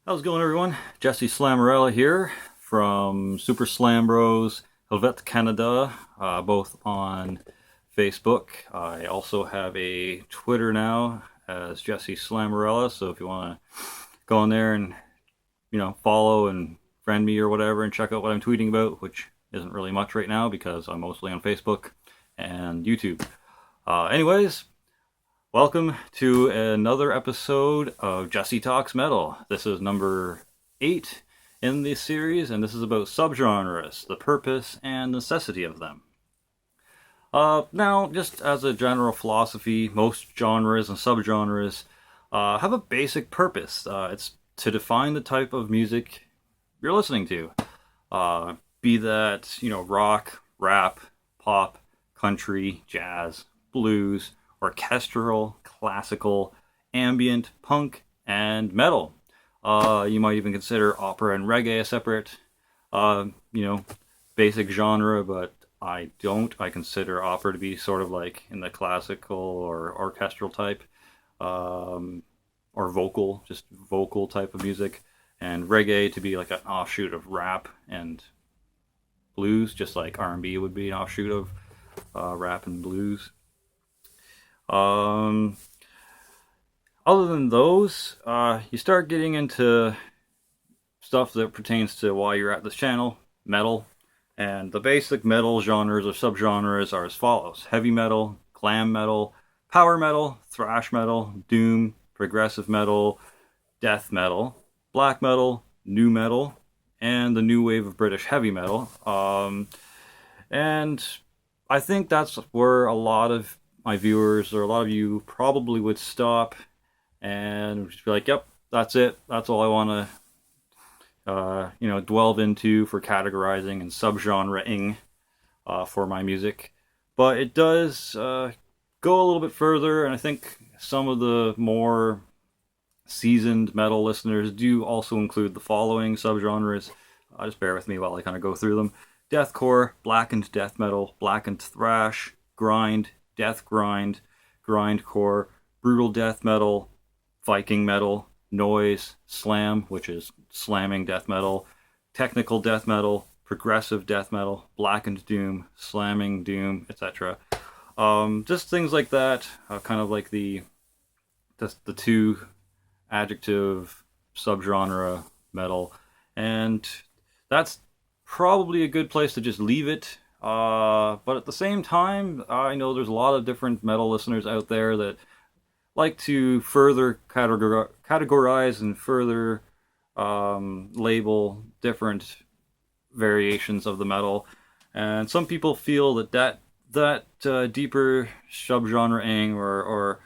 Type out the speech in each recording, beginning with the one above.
How's it going, everyone? Jesse Slamorella here from Super Slam Bros, Helvet Canada, both on Facebook. I also have a Twitter now as Jesse Slamorella, so if you want to go on there and follow and friend me or whatever and check out what I'm tweeting about, which isn't really much right now because I'm mostly on Facebook and YouTube. Anyways, welcome to another episode of Jesse Talks Metal. This is number 8 in this series, and this is about subgenres, the purpose and necessity of them. Now, just as a general philosophy, most genres and subgenres have a basic purpose. It's to define the type of music you're listening to. Be that, rock, rap, pop, country, jazz, blues, orchestral, classical, ambient, punk, and metal. You might even consider opera and reggae a separate, basic genre, but I don't. I consider opera to be sort of like in the classical or orchestral type, or vocal, just vocal type of music, and reggae to be like an offshoot of rap and blues, just like R&B would be an offshoot of rap and blues. Other than those, you start getting into stuff that pertains to why you're at this channel, metal. And the basic metal genres or subgenres are as follows: heavy metal, glam metal, power metal, thrash metal, doom, progressive metal, death metal, black metal, new metal, and the new wave of British heavy metal. And I think that's where a lot of my viewers or a lot of you probably would stop and just be like, yep, that's it. That's all I want to, delve into for categorizing and subgenreing for my music. But it does go a little bit further, and I think some of the more seasoned metal listeners do also include the following subgenres. Just bear with me while I kind of go through them: deathcore, blackened death metal, blackened thrash, grind, death grind, grindcore, brutal death metal, Viking metal, noise, slam, which is slamming death metal, technical death metal, progressive death metal, blackened doom, slamming doom, etc. Just things like that, kind of like the two adjective subgenre metal, and that's probably a good place to just leave it. But at the same time, I know there's a lot of different metal listeners out there that like to further categorize and further label different variations of the metal. And some people feel that deeper subgenreing or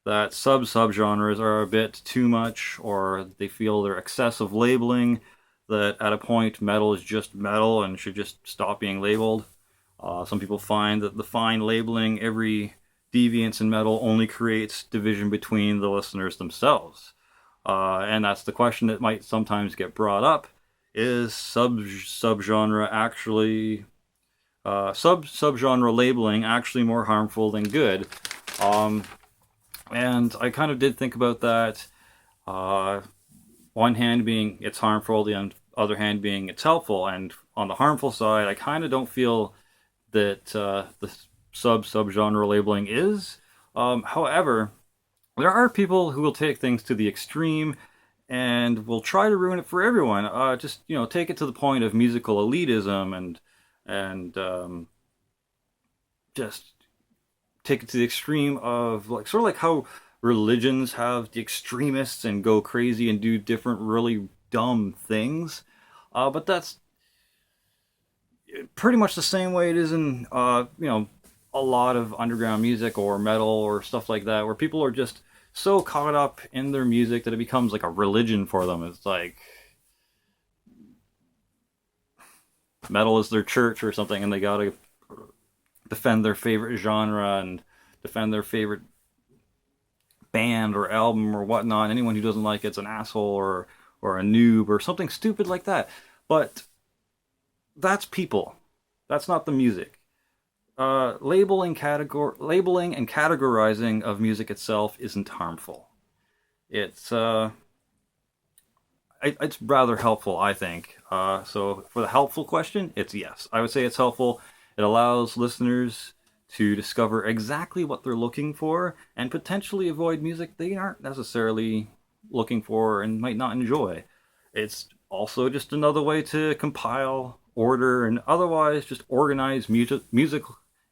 that subgenres are a bit too much, or they feel they're excessive labeling, that at a point metal is just metal and should just stop being labeled. Some people find that the fine labeling every deviance in metal only creates division between the listeners themselves. And that's the question that might sometimes get brought up: is subgenre actually subgenre labeling actually more harmful than good? And I kind of did think about that. One hand being it's harmful, the other hand being it's helpful. And on the harmful side, I kind of don't feel that the subgenre labeling is. However, there are people who will take things to the extreme and will try to ruin it for everyone. Just take it to the point of musical elitism and just take it to the extreme of sort of like how religions have the extremists and go crazy and do different really dumb things. But that's pretty much the same way it is in a lot of underground music or metal or stuff like that, where people are just so caught up in their music that it becomes like a religion for them. It's like metal is their church or something, and they gotta defend their favorite genre and defend their favorite band or album or whatnot. Anyone who doesn't like it's an asshole or a noob or something stupid like that. But that's people. That's not the music. Labeling and categorizing of music itself isn't harmful. It's it's rather helpful, I think. So for the helpful question, it's yes. I would say it's helpful. It allows listeners to discover exactly what they're looking for and potentially avoid music they aren't necessarily looking for and might not enjoy. It's also just another way to compile, order, and otherwise just organize music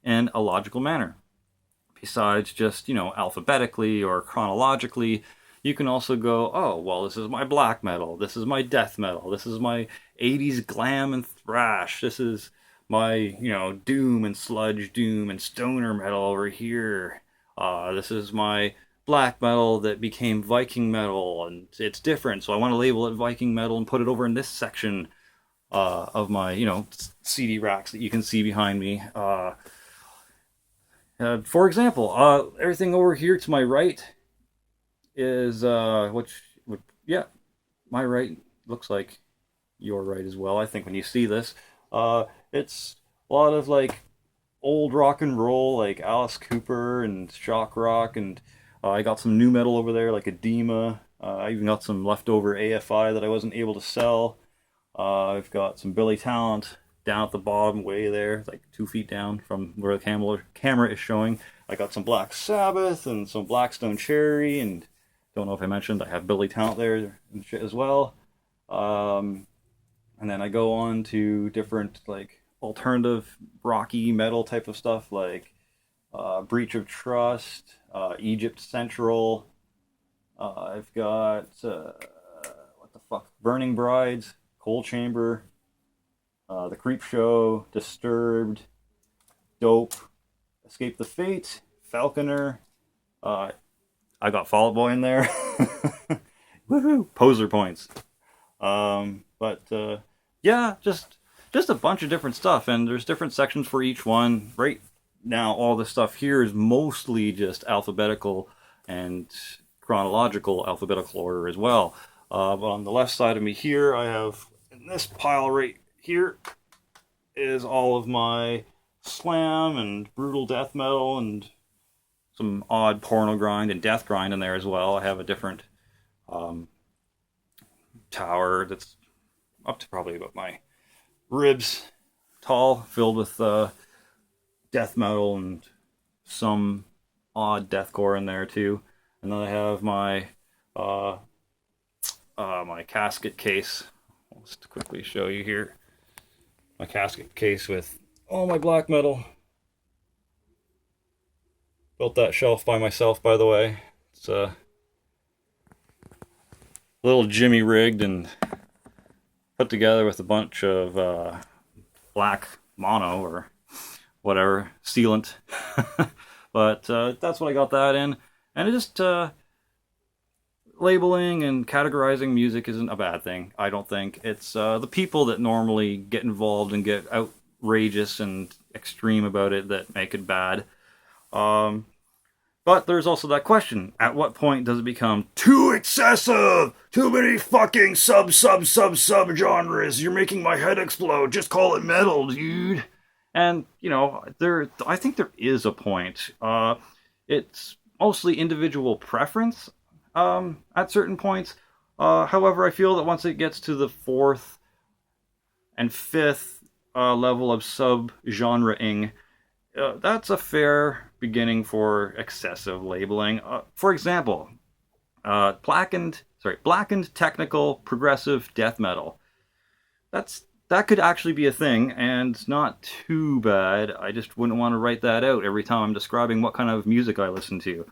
in a logical manner. Besides just, alphabetically or chronologically, you can also go, oh, well, this is my black metal, this is my death metal, this is my 80s glam and thrash, this is my, doom and sludge doom and stoner metal over here. This is my black metal that became Viking metal, and it's different, so I want to label it Viking metal and put it over in this section of my, CD racks that you can see behind me. For example, everything over here to my right is yeah, my right looks like your right as well. I think when you see this, it's a lot of like old rock and roll, like Alice Cooper and shock rock, and I got some new metal over there, like Edema. I even got some leftover AFI that I wasn't able to sell. I've got some Billy Talent down at the bottom way there, like 2 feet down from where the camera is showing. I got some Black Sabbath and some Blackstone Cherry, and don't know if I mentioned I have Billy Talent there and shit as well. And then I go on to different like alternative rocky metal type of stuff like Breach of Trust, Egypt Central. I've got what the fuck, Burning Brides, Coal Chamber, The Creep Show, Disturbed, Dope, Escape the Fate, Falconer. I got Fall Out Boy in there. Woohoo! Poser points. Yeah, just a bunch of different stuff, and there's different sections for each one. Right now, all this stuff here is mostly just alphabetical and chronological alphabetical order as well. But on the left side of me here, I have in this pile right here is all of my slam and brutal death metal and some odd porno grind and death grind in there as well. I have a different tower that's up to probably about my ribs tall, filled with death metal and some odd deathcore in there too. And then I have my my casket case. I'll just quickly show you here. My casket case with all my black metal. Built that shelf by myself, by the way. It's a little Jimmy rigged and put together with a bunch of black mono or whatever sealant. But that's what I got that in, and it just labeling and categorizing music isn't a bad thing. I don't think it's the people that normally get involved and get outrageous and extreme about it that make it bad. But there's also that question: at what point does it become too excessive? Too many fucking sub genres. You're making my head explode. Just call it metal, dude. And I think there is a point. It's mostly individual preference at certain points. However, I feel that once it gets to the fourth and fifth level of sub-genreing, that's a fair beginning for excessive labeling. For example, blackened technical progressive death metal. That could actually be a thing, and not too bad. I just wouldn't want to write that out every time I'm describing what kind of music I listen to.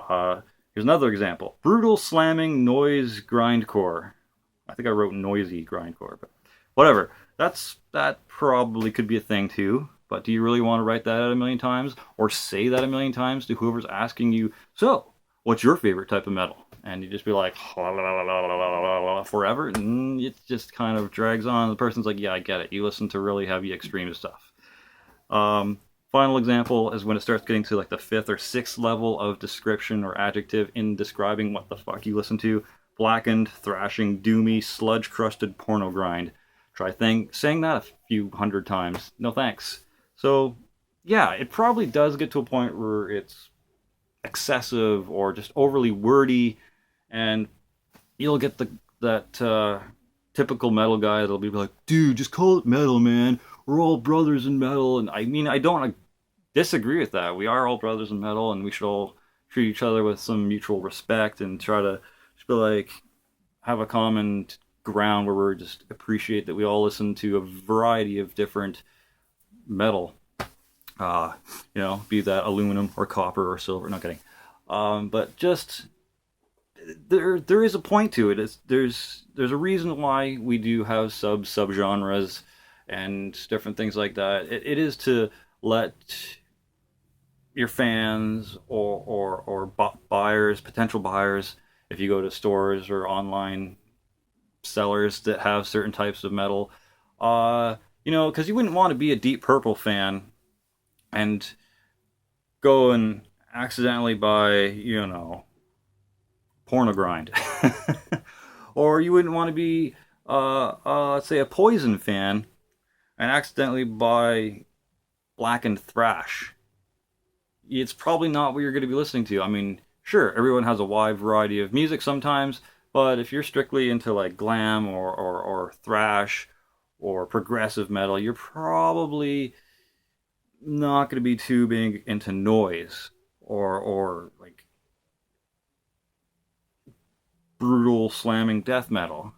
Here's another example. Brutal slamming noise grindcore. I think I wrote noisy grindcore, but whatever. That probably could be a thing too. But do you really want to write that out a million times or say that a million times to whoever's asking you, so, what's your favorite type of metal? And you just be like, forever, and it just kind of drags on. The person's like, yeah, I get it. You listen to really heavy extreme stuff. Final example is when it starts getting to like the fifth or sixth level of description or adjective in describing what the fuck you listen to. Blackened, thrashing, doomy, sludge-crusted porno grind. Try saying that a few hundred times. No thanks. So, yeah, it probably does get to a point where it's excessive or just overly wordy, and you'll get the that typical metal guy that'll be like, dude, just call it metal, man. We're all brothers in metal. And I mean, I don't disagree with that. We are all brothers in metal, and we should all treat each other with some mutual respect and try to just be like, have a common ground where we just appreciate that we all listen to a variety of different metal. Uh, be that aluminum or copper or silver. Not kidding. But just there is a point to it. There's a reason why we do have subgenres and different things like that. It is to let your fans or buyers, potential buyers, if you go to stores or online sellers that have certain types of metal, because you wouldn't want to be a Deep Purple fan and go and accidentally buy, Pornogrind. Or you wouldn't want to be, let's say, a Poison fan and accidentally buy Blackened Thrash. It's probably not what you're going to be listening to. I mean, sure, everyone has a wide variety of music sometimes, but if you're strictly into like glam or thrash or progressive metal, you're probably not going to be too big into noise or like brutal slamming death metal.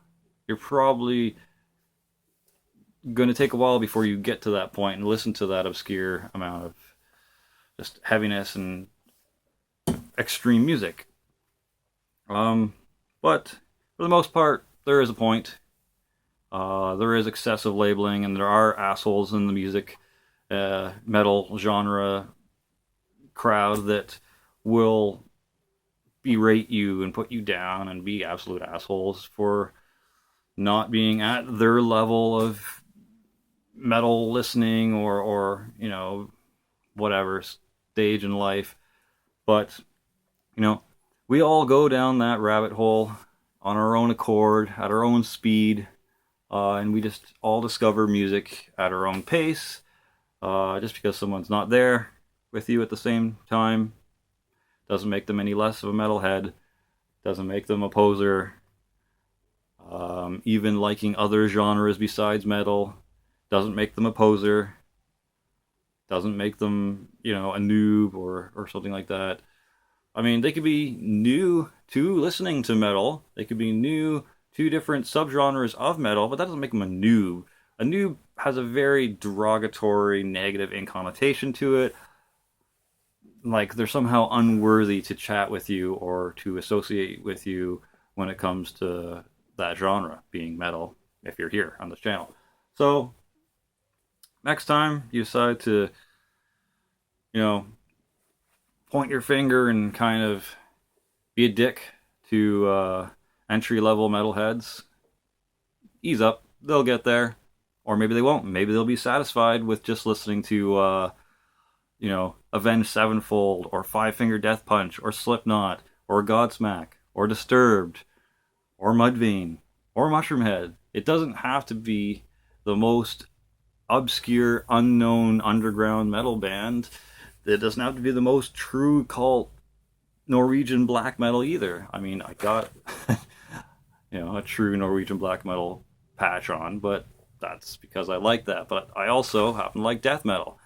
You're probably going to take a while before you get to that point and listen to that obscure amount of just heaviness and extreme music. But for the most part, there is a point. There is excessive labeling, and there are assholes in the music metal genre crowd that will berate you and put you down and be absolute assholes for not being at their level of metal listening or whatever stage in life. But we all go down that rabbit hole on our own accord, at our own speed, and we just all discover music at our own pace. Just because someone's not there with you at the same time doesn't make them any less of a metalhead, doesn't make them a poser. Even liking other genres besides metal doesn't make them a poser, doesn't make them, a noob or something like that. I mean, they could be new to listening to metal, they could be new to different subgenres of metal, but that doesn't make them a noob. A noob has a very derogatory, negative connotation to it. Like they're somehow unworthy to chat with you or to associate with you when it comes to that genre, being metal, if you're here on this channel. So, next time you decide to, point your finger and kind of be a dick to entry-level metalheads, ease up. They'll get there. Or maybe they won't. Maybe they'll be satisfied with just listening to, Avenged Sevenfold, or Five Finger Death Punch, or Slipknot, or Godsmack, or Disturbed, or Mudvayne, or Mushroomhead. It doesn't have to be the most obscure, unknown, underground metal band. It doesn't have to be the most true cult Norwegian black metal either. I mean, I got, a true Norwegian black metal patch on, but that's because I like that. But I also happen to like death metal.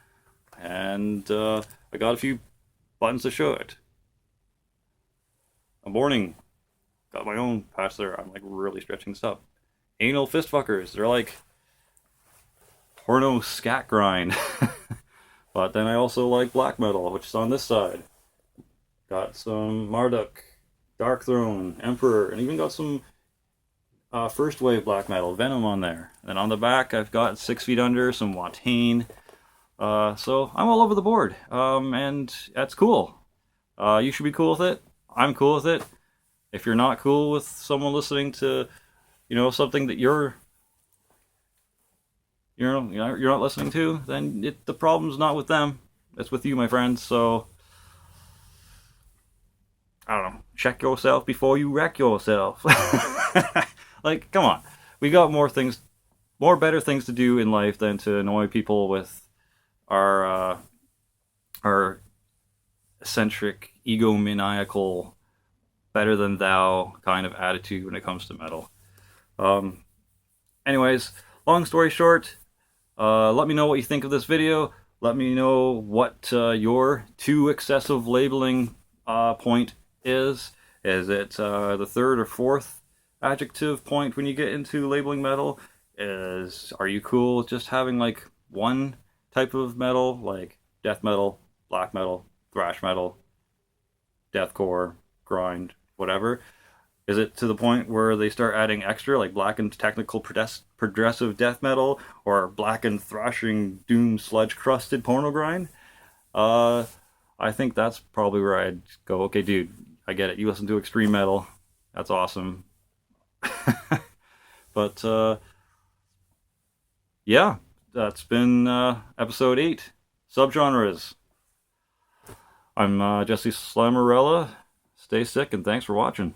And I got a few buttons to show it. I'm Morning. Got my own patch there. I'm like really stretching this up. Anal Fistfuckers. They're like porno scat grind. But then I also like black metal, which is on this side. Got some Marduk, Dark Throne, Emperor, and even got some first wave black metal, Venom on there. And on the back, I've got 6 Feet Under, some Watain. So I'm all over the board, and that's cool. You should be cool with it. I'm cool with it. If you're not cool with someone listening to, something that you're not listening to, then the problem's not with them. It's with you, my friends. So I don't know. Check yourself before you wreck yourself. Like, come on. We got more better things to do in life than to annoy people with our eccentric, egomaniacal, better than thou kind of attitude when it comes to metal. Um, anyways, long story short, let me know what you think of this video. Let me know what your too excessive labeling point is. Is it the third or fourth adjective point when you get into labeling metal? Are you cool with just having like one type of metal, like death metal, black metal, thrash metal, deathcore, grind, whatever? Is it to the point where they start adding extra, like blackened technical progressive death metal or blackened thrashing doom sludge crusted porno grind? Uh, I think that's probably where I'd go. Okay, dude, I get it. You listen to extreme metal. That's awesome. But yeah, that's been episode 8, Subgenres. I'm Jesse Slamarella. Stay sick and thanks for watching.